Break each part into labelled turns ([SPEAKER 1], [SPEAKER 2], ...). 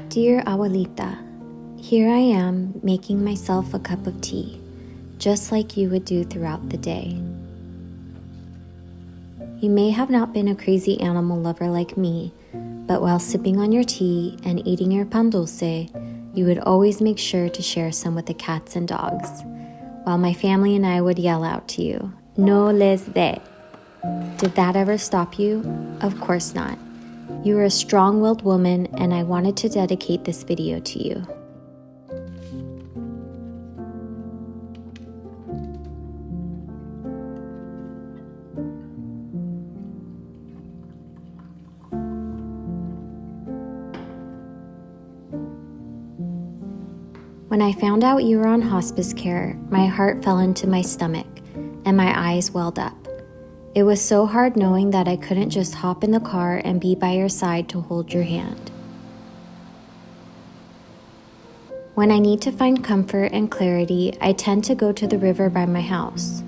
[SPEAKER 1] Dear Abuelita, here I am making myself a cup of tea, just like you would do throughout the day. You may have not been a crazy animal lover like me, but while sipping on your tea and eating your pan dulce, you would always make sure to share some with the cats and dogs, while my family and I would yell out to you, "No les dé." Did that ever stop you? Of course not. You are a strong-willed woman, and I wanted to dedicate this video to you. When I found out you were on hospice care, my heart fell into my stomach, and my eyes welled up. It was so hard knowing that I couldn't just hop in the car and be by your side to hold your hand. When I need to find comfort and clarity, I tend to go to the river by my house.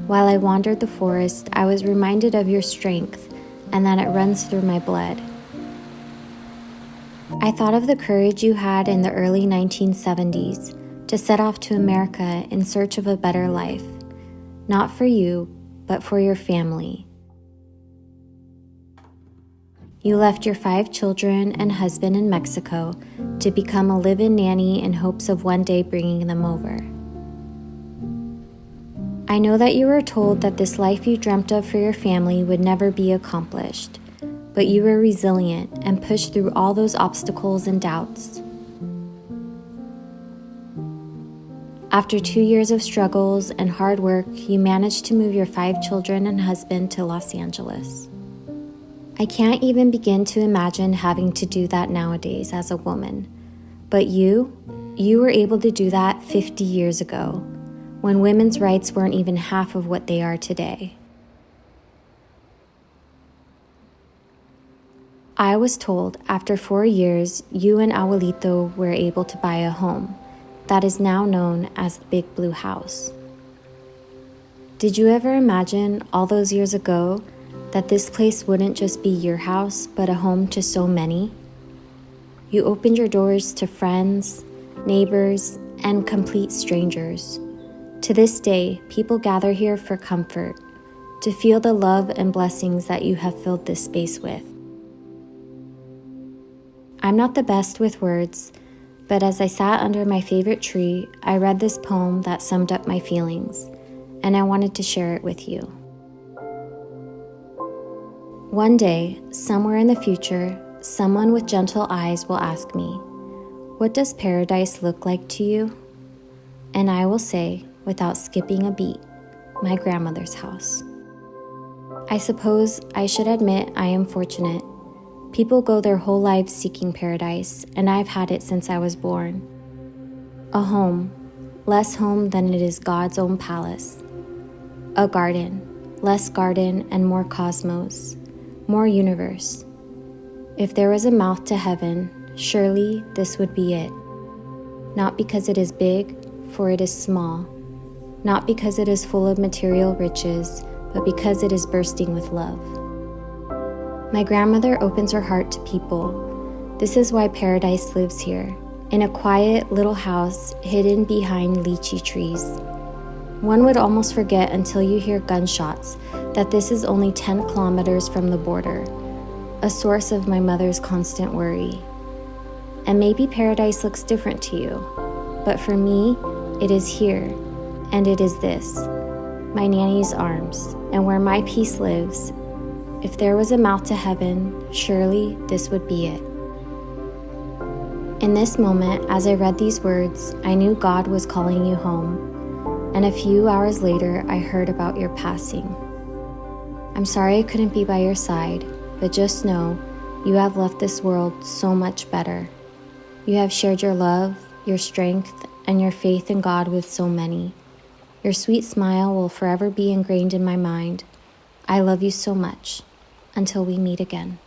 [SPEAKER 1] While I wandered the forest, I was reminded of your strength and that it runs through my blood. I thought of the courage you had in the early 1970s to set off to America in search of a better life, not for you, but for your family. You left your 5 children and husband in Mexico to become a live-in nanny in hopes of one day bringing them over. I know that you were told that this life you dreamt of for your family would never be accomplished, but you were resilient and pushed through all those obstacles and doubts. After 2 years of struggles and hard work, you managed to move your 5 children and husband to Los Angeles. I can't even begin to imagine having to do that nowadays as a woman. But you were able to do that 50 years ago, when women's rights weren't even half of what they are today. I was told after 4 years, you and Abuelito were able to buy a home that is now known as the Big Blue House. Did you ever imagine all those years ago that this place wouldn't just be your house, but a home to so many? You opened your doors to friends, neighbors, and complete strangers. To this day, people gather here for comfort, to feel the love and blessings that you have filled this space with. I'm not the best with words, but as I sat under my favorite tree, I read this poem that summed up my feelings, and I wanted to share it with you. One day, somewhere in the future, someone with gentle eyes will ask me, "What does paradise look like to you?" And I will say, without skipping a beat, my grandmother's house. I suppose I should admit I am fortunate. People go their whole lives seeking paradise, and I've had it since I was born. A home, less home than it is God's own palace. A garden, less garden and more cosmos, more universe. If there was a mouth to heaven, surely this would be it. Not because it is big, for it is small. Not because it is full of material riches, but because it is bursting with love. My grandmother opens her heart to people. This is why paradise lives here, in a quiet little house hidden behind lychee trees. One would almost forget until you hear gunshots that this is only 10 kilometers from the border, a source of my mother's constant worry. And maybe paradise looks different to you, but for me, it is here, and it is this, my nanny's arms, and where my peace lives. If there was a mouth to heaven, surely this would be it. In this moment, as I read these words, I knew God was calling you home, and a few hours later, I heard about your passing. I'm sorry I couldn't be by your side, but just know you have left this world so much better. You have shared your love, your strength, and your faith in God with so many. Your sweet smile will forever be ingrained in my mind. I love you so much. Until we meet again.